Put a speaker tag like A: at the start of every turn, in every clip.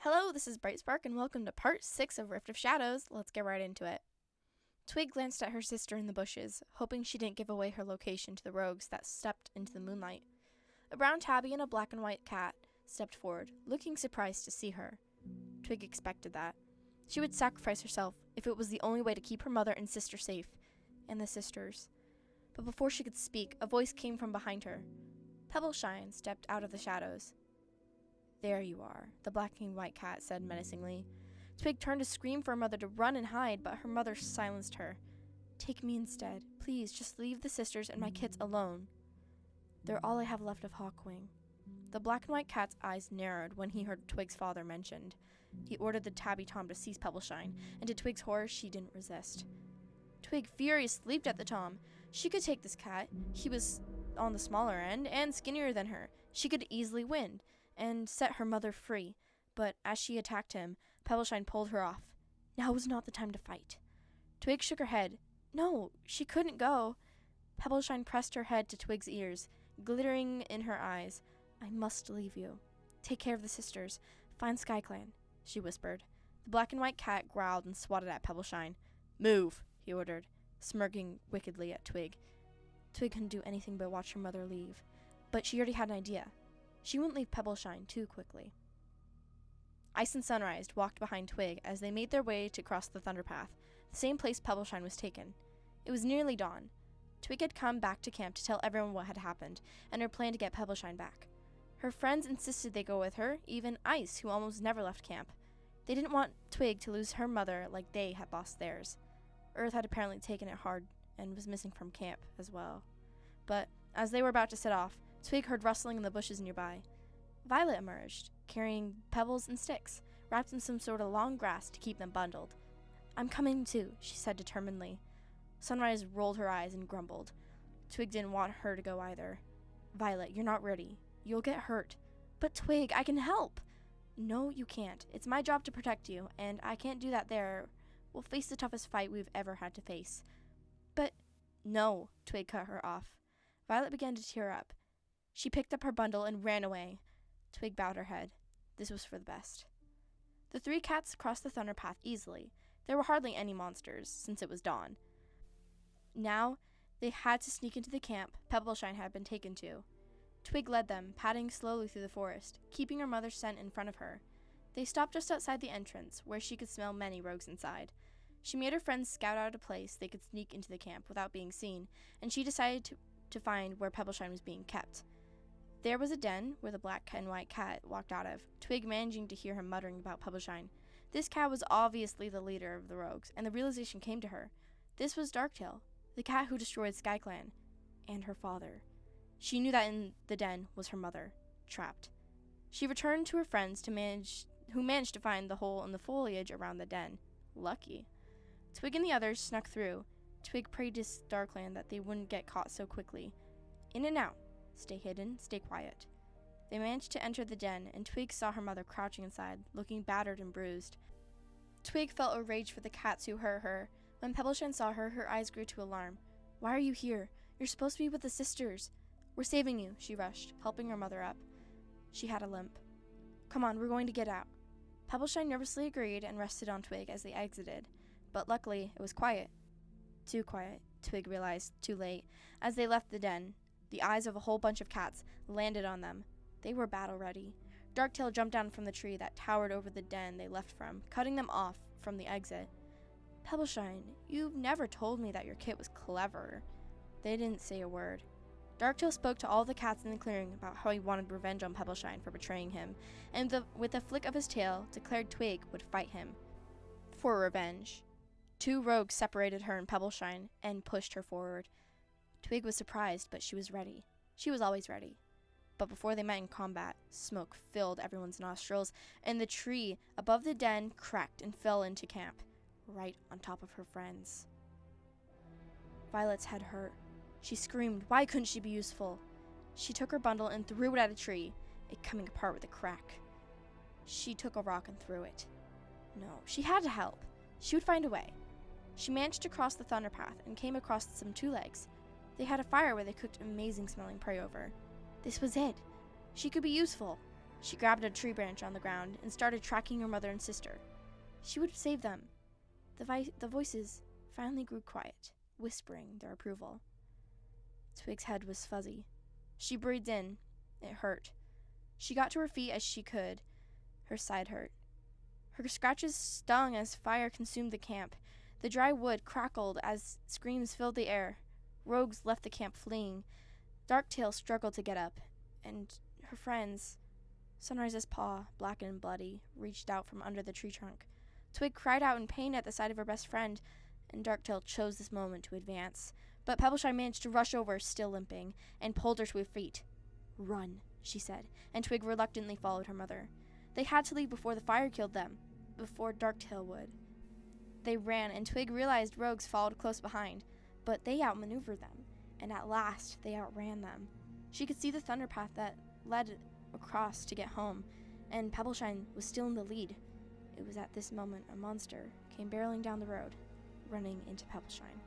A: Hello, this is Bright Spark, and welcome to part 6 of Rift of Shadows. Let's get right into it. Twig glanced at her sister in the bushes, hoping she didn't give away her location to the rogues that stepped into the moonlight. A brown tabby and a black and white cat stepped forward, looking surprised to see her. Twig expected that. She would sacrifice herself if it was the only way to keep her mother and sister safe, and the sisters. But before she could speak, a voice came from behind her. Pebbleshine stepped out of the shadows. "There you are," the black and white cat said menacingly. Twig turned to scream for her mother to run and hide, but her mother silenced her. "Take me instead. Please, just leave the sisters and my kids alone. They're all I have left of Hawkwing." The black and white cat's eyes narrowed when he heard Twig's father mentioned. He ordered the tabby Tom to seize Pebbleshine, and to Twig's horror, she didn't resist. Twig, furious, leaped at the Tom. She could take this cat. He was on the smaller end and skinnier than her. She could easily win and set her mother free, but as she attacked him, Pebbleshine pulled her off. Now was not the time to fight. Twig shook her head. No, she couldn't go. Pebbleshine pressed her head to Twig's ears, glittering in her eyes. "I must leave you. Take care of the sisters. Find SkyClan," she whispered. The black and white cat growled and swatted at Pebbleshine. "Move," he ordered, smirking wickedly at Twig. Twig couldn't do anything but watch her mother leave, but she already had an idea. She wouldn't leave Pebbleshine too quickly. Ice and Sunrise walked behind Twig as they made their way to cross the Thunderpath, the same place Pebbleshine was taken. It was nearly dawn. Twig had come back to camp to tell everyone what had happened, and her plan to get Pebbleshine back. Her friends insisted they go with her, even Ice, who almost never left camp. They didn't want Twig to lose her mother like they had lost theirs. Earth had apparently taken it hard and was missing from camp as well. But as they were about to set off, Twig heard rustling in the bushes nearby. Violet emerged, carrying pebbles and sticks, wrapped in some sort of long grass to keep them bundled. "I'm coming too," she said determinedly. Sunrise rolled her eyes and grumbled. Twig didn't want her to go either. "Violet, you're not ready. You'll get hurt." "But Twig, I can help." "No, you can't. It's my job to protect you, and I can't do that there. We'll face the toughest fight we've ever had to face." "But—" "No," Twig cut her off. Violet began to tear up. She picked up her bundle and ran away. Twig bowed her head. This was for the best. The three cats crossed the Thunderpath easily. There were hardly any monsters, since it was dawn. Now, they had to sneak into the camp Pebbleshine had been taken to. Twig led them, padding slowly through the forest, keeping her mother's scent in front of her. They stopped just outside the entrance, where she could smell many rogues inside. She made her friends scout out a place they could sneak into the camp without being seen, and she decided to find where Pebbleshine was being kept. There was a den where the black and white cat walked out of, Twig managing to hear him muttering about Pebbleshine. This cat was obviously the leader of the rogues, and the realization came to her. This was Darktail, the cat who destroyed SkyClan, and her father. She knew that in the den was her mother, trapped. She returned to her friends who managed to find the hole in the foliage around the den. Lucky. Twig and the others snuck through. Twig prayed to Darkland that they wouldn't get caught so quickly. In and out. Stay hidden, stay quiet. They managed to enter the den, and Twig saw her mother crouching inside, looking battered and bruised. Twig felt a rage for the cats who hurt her. When Pebbleshine saw her, her eyes grew to alarm. "Why are you here? You're supposed to be with the sisters." "We're saving you," she rushed, helping her mother up. She had a limp. "Come on, we're going to get out." Pebbleshine nervously agreed and rested on Twig as they exited, but luckily it was quiet. Too quiet, Twig realized too late. As they left the den, the eyes of a whole bunch of cats landed on them. They were battle-ready. Darktail jumped down from the tree that towered over the den they left from, cutting them off from the exit. "Pebbleshine, you've never told me that your kit was clever." They didn't say a word. Darktail spoke to all the cats in the clearing about how he wanted revenge on Pebbleshine for betraying him, and with a flick of his tail, declared Twig would fight him for revenge. Two rogues separated her and Pebbleshine and pushed her forward. Twig was surprised, but she was ready. She was always ready. But before they met in combat, smoke filled everyone's nostrils, and the tree above the den cracked and fell into camp, right on top of her friends. Violet's head hurt. She screamed. Why couldn't she be useful? She took her bundle and threw it at a tree, it coming apart with a crack. She took a rock and threw it. No, she had to help. She would find a way. She managed to cross the Thunderpath and came across some two-legs. They had a fire where they cooked amazing-smelling prey over. This was it. She could be useful. She grabbed a tree branch on the ground and started tracking her mother and sister. She would save them. The voices finally grew quiet, whispering their approval. Twig's head was fuzzy. She breathed in. It hurt. She got to her feet as she could. Her side hurt. Her scratches stung as fire consumed the camp. The dry wood crackled as screams filled the air. Rogues left the camp fleeing. Darktail struggled to get up, and her friends, Sunrise's paw, black and bloody, reached out from under the tree trunk. Twig cried out in pain at the sight of her best friend, and Darktail chose this moment to advance. But Pebbleshine managed to rush over, still limping, and pulled her to her feet. "Run," she said, and Twig reluctantly followed her mother. They had to leave before the fire killed them, before Darktail would. They ran, and Twig realized rogues followed close behind, but they outmaneuvered them, and at last they outran them. She could see the thunder path that led across to get home, and Pebbleshine was still in the lead. It was at this moment a monster came barreling down the road, running into Pebbleshine.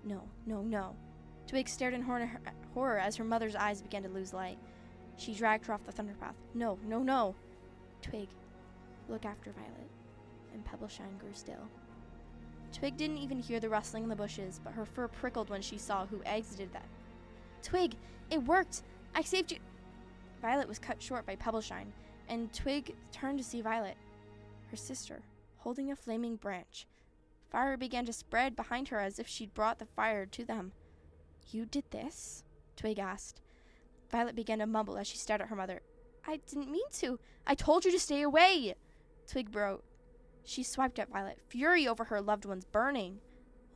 A: No, no, no. Twig stared in horror as her mother's eyes began to lose light. She dragged her off the thunder path. No, no, no. Twig, look after Violet. And Pebbleshine grew still. Twig didn't even hear the rustling in the bushes, but her fur prickled when she saw who exited them. Twig, it worked! I saved you! Violet was cut short by Pebbleshine, and Twig turned to see Violet, her sister, holding a flaming branch. Fire began to spread behind her as if she'd brought the fire to them. "You did this?" Twig asked. Violet began to mumble as she stared at her mother. "I didn't mean to. I told you to stay away." Twig broke. She swiped at Violet, fury over her loved ones burning.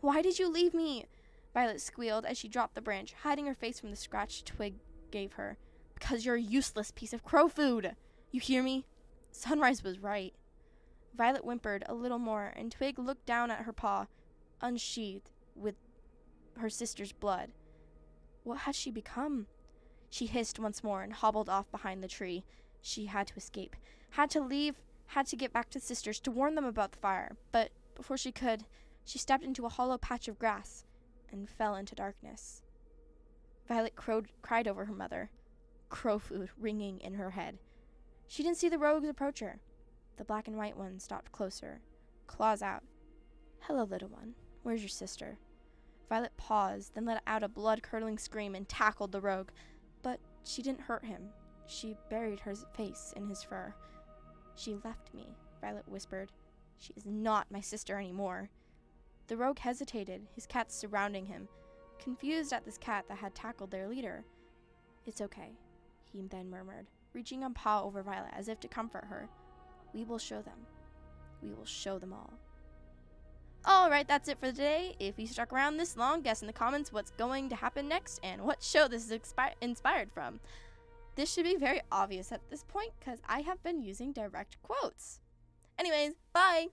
A: "Why did you leave me?" Violet squealed as she dropped the branch, hiding her face from the scratch Twig gave her. "Because you're a useless piece of crow food. You hear me?" Sunrise was right. Violet whimpered a little more, and Twig looked down at her paw, unsheathed with her sister's blood. What had she become? She hissed once more and hobbled off behind the tree. She had to escape, had to leave, had to get back to the sisters to warn them about the fire. But before she could, she stepped into a hollow patch of grass and fell into darkness. Violet cried over her mother, crow food ringing in her head. She didn't see the rogues approach her. The black and white one stopped closer, claws out. "Hello, little one. Where's your sister?" Violet paused, then let out a blood-curdling scream and tackled the rogue. But she didn't hurt him. She buried her face in his fur. "She left me," Violet whispered. "She is not my sister anymore." The rogue hesitated, his cats surrounding him, confused at this cat that had tackled their leader. "It's okay," he then murmured, reaching a paw over Violet as if to comfort her. "We will show them. We will show them all." Alright, that's it for today. If you stuck around this long, guess in the comments what's going to happen next and what show this is inspired from. This should be very obvious at this point because I have been using direct quotes. Anyways, bye!